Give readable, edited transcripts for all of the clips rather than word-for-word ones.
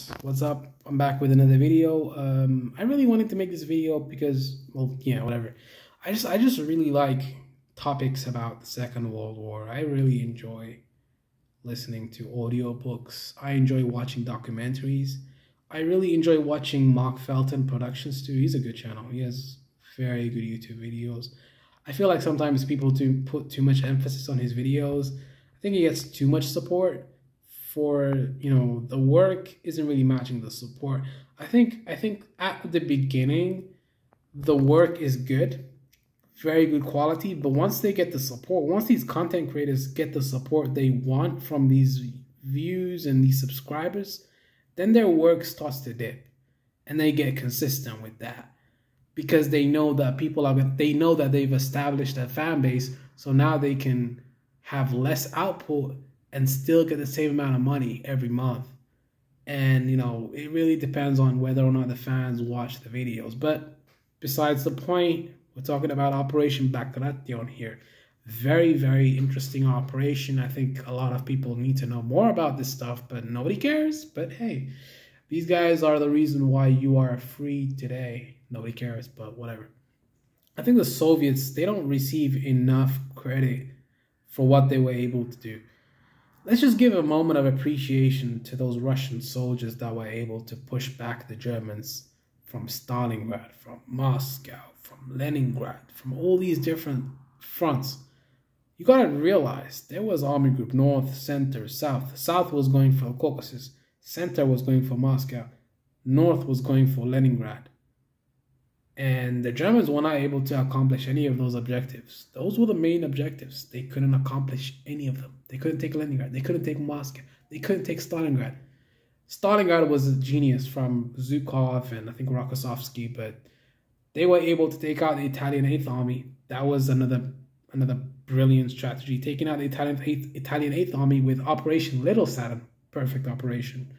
guys, what's up? I'm back with another video. I really wanted to make this video because, well, yeah, whatever. I just really like topics about the Second World War. I really enjoy listening to audiobooks. I enjoy watching documentaries. I really enjoy watching Mark Felton Productions too. He's a good channel. He has very good YouTube videos. I feel like sometimes people do put too much emphasis on his videos. I think he gets too much support for, the work isn't really matching the support. I think at the beginning, the work is good, very good quality, but once they get the support, once these content creators get the support they want from these views and these subscribers, then their work starts to dip and they get consistent with that because they know that they know that they've established a fan base, so now they can have less output and still get the same amount of money every month. And, it really depends on whether or not the fans watch the videos. But besides the point, we're talking about Operation Bagration here. Very, very interesting operation. I think a lot of people need to know more about this stuff, but nobody cares. But hey, these guys are the reason why you are free today. Nobody cares, but whatever. I think the Soviets, they don't receive enough credit for what they were able to do. Let's just give a moment of appreciation to those Russian soldiers that were able to push back the Germans from Stalingrad, from Moscow, from Leningrad, from all these different fronts. You gotta realize there was Army Group North, Center, South. South was going for Caucasus. Center was going for Moscow. North was going for Leningrad. And the Germans were not able to accomplish any of those objectives. Those were the main objectives. They couldn't accomplish any of them. They couldn't take Leningrad. They couldn't take Moscow. They couldn't take Stalingrad. Stalingrad was a genius from Zhukov and I think Rokossovsky, but they were able to take out the Italian 8th Army. That was another brilliant strategy. Taking out the Italian 8th Army with Operation Little Saturn. Perfect operation.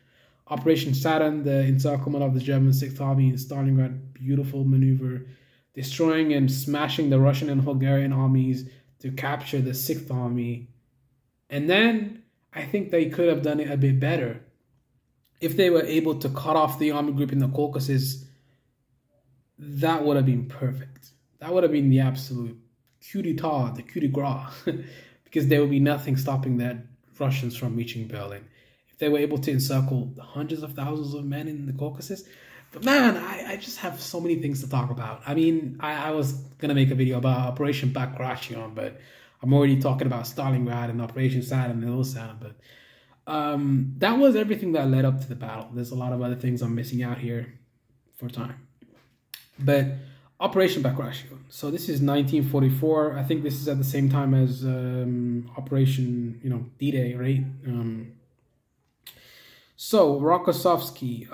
Operation Saturn, the encirclement of the German 6th Army in Stalingrad, beautiful maneuver, destroying and smashing the Russian and Hungarian armies to capture the 6th Army. And then I think they could have done it a bit better if they were able to cut off the army group in the Caucasus. That would have been perfect. That would have been the absolute coup d'etat, the coup de grace, because there would be nothing stopping the Russians from reaching Berlin. They were able to encircle hundreds of thousands of men in the Caucasus. But man, I just have so many things to talk about. I mean, I was going to make a video about Operation Bagration, but I'm already talking about Stalingrad and Operation Saturn and Little Saturn. But that was everything that led up to the battle. There's a lot of other things I'm missing out here for time. But Operation Bagration. So this is 1944. I think this is at the same time as Operation, D-Day, right? So, rokossovsky,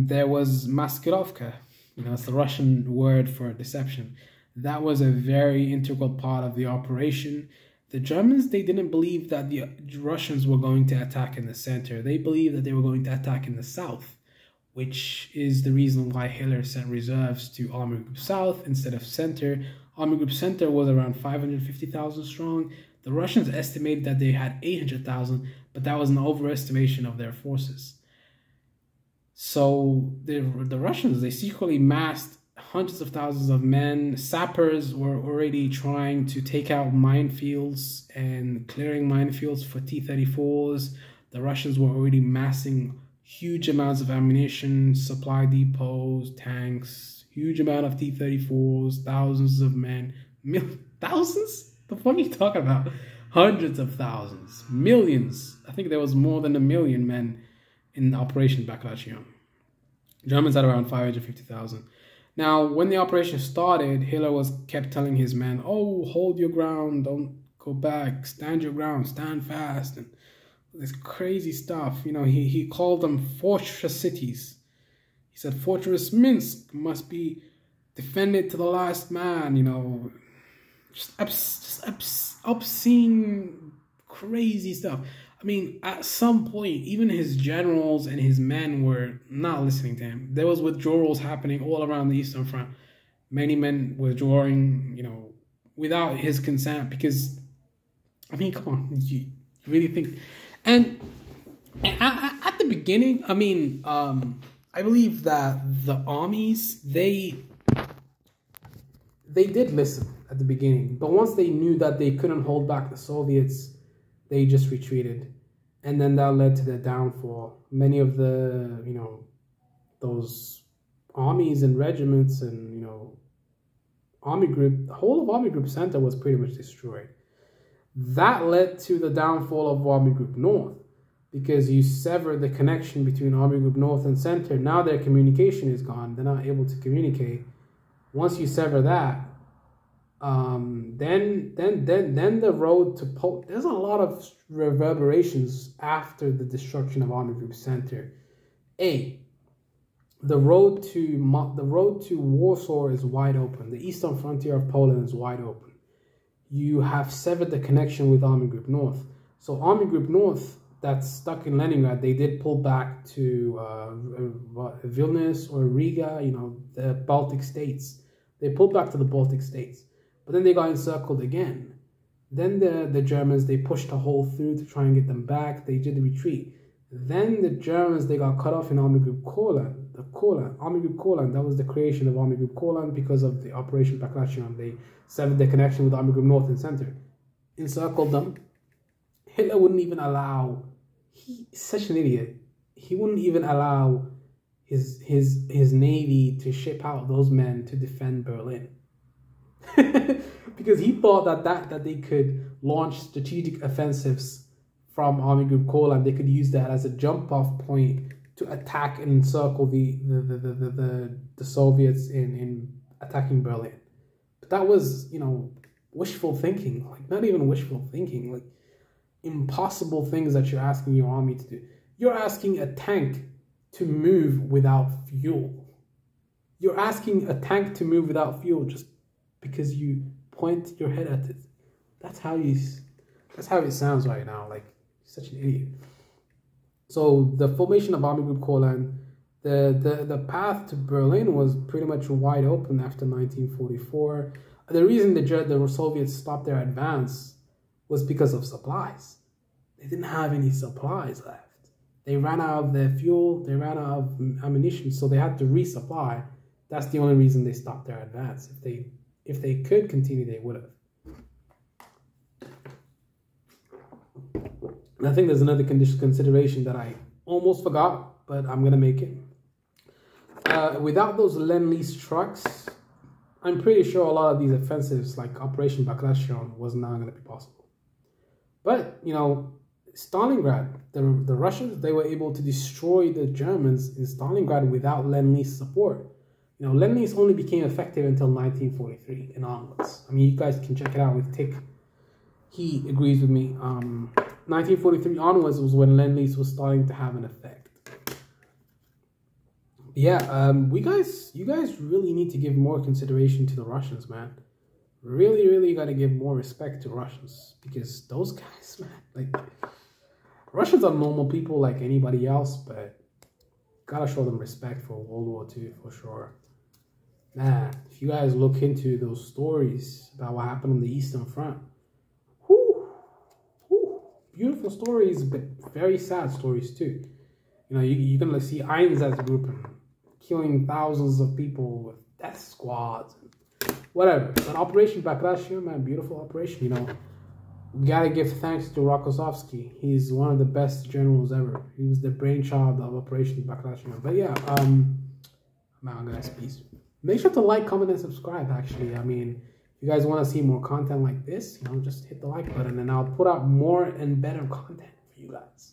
there was maskirovka, it's the Russian word for deception. That was a very integral part of the operation. The Germans, they didn't believe that the Russians were going to attack in the center. They believed that they were going to attack in the south, which is the reason why Hitler sent reserves to Army Group South instead of center. Army Group Center was around 550,000 strong. The Russians estimated that they had 800,000, but that was an overestimation of their forces. So the Russians, they secretly massed hundreds of thousands of men. Sappers were already trying to take out minefields and clearing minefields for T-34s. The Russians were already massing huge amounts of ammunition, supply depots, tanks, huge amount of T-34s, thousands of men. Thousands? The fuck are you talking about? Hundreds of thousands, millions. I think there was more than 1 million men in Operation Bagration. Germans had around 550,000. Now, when the operation started, Hitler kept telling his men, "Oh, hold your ground, don't go back, stand your ground, stand fast," and this crazy stuff. He called them fortress cities. He said Fortress Minsk must be defended to the last man. Just obscene, crazy stuff. I mean, at some point, even his generals and his men were not listening to him. There was withdrawals happening all around the Eastern Front. Many men withdrawing, without his consent because, I mean, come on, you really think... And at the beginning, I mean, I believe that the armies, they did listen at the beginning, but once they knew that they couldn't hold back the Soviets, they just retreated, and then that led to their downfall. Many of the, you know, those armies and regiments and, you know, army group, the whole of Army Group Center was pretty much destroyed. That led to the downfall of Army Group North, because you severed the connection between Army Group North and Center. Now their communication is gone. They're not able to communicate. Once you sever that, then the road to there's a lot of reverberations after the destruction of Army Group Center. The road to Warsaw is wide open. The eastern frontier of Poland is wide open. You have severed the connection with Army Group North. So Army Group North that's stuck in Leningrad, they did pull back to Vilnius or Riga, you know, the Baltic states. They pulled back to the Baltic states. But then they got encircled again. Then the Germans, they pushed a hole through to try and get them back. They did the retreat. Then the Germans, they got cut off in Army Group Courland. Army Group Courland, that was the creation of Army Group Courland because of the Operation Bagration. They severed their connection with Army Group North and Center. Encircled them. Hitler wouldn't even allow, he's such an idiot. He wouldn't even allow his navy to ship out those men to defend Berlin. Because he thought that they could launch strategic offensives from Army Group Courland. They could use that as a jump-off point to attack and encircle the Soviets in attacking Berlin. But that was, you know, wishful thinking. Like, not even wishful thinking. Like, impossible things that you're asking your army to do. You're asking a tank to move without fuel. You're asking a tank to move without fuel just because you point your head at it. That's how it sounds right now. Like, such an idiot. So the formation of Army Group Courland, the path to Berlin was pretty much wide open after 1944. The reason the Soviets stopped their advance was because of supplies. They didn't have any supplies left. They ran out of their fuel, they ran out of ammunition, so they had to resupply. That's the only reason they stopped their advance. If they could continue, they would have. And I think there's another consideration that I almost forgot, but I'm going to make it. Without those Lend-Lease trucks, I'm pretty sure a lot of these offensives, like Operation Bagration, was not going to be possible. But, you know, Stalingrad, the Russians, they were able to destroy the Germans in Stalingrad without Lend-Lease support. You know, Lend-Lease only became effective until 1943 and onwards. I mean, you guys can check it out with Tick. He agrees with me. 1943 onwards was when Lend-Lease was starting to have an effect. Yeah, you guys really need to give more consideration to the Russians, man. Really, really got to give more respect to Russians, because those guys, man, like, Russians are normal people like anybody else, but gotta show them respect for World War II for sure. Man, if you guys look into those stories about what happened on the Eastern Front, beautiful stories, but very sad stories too. You know, you're gonna see Einsatzgruppen killing thousands of people with death squads, and whatever. But Operation Bagration, man, beautiful operation. You know, we gotta give thanks to Rokossovsky. He's one of the best generals ever. He was the brainchild of Operation Bagration. But yeah, man, guys, please make sure to like, comment, and subscribe. Actually, I mean, if you guys want to see more content like this, you know, just hit the like button, and I'll put out more and better content for you guys.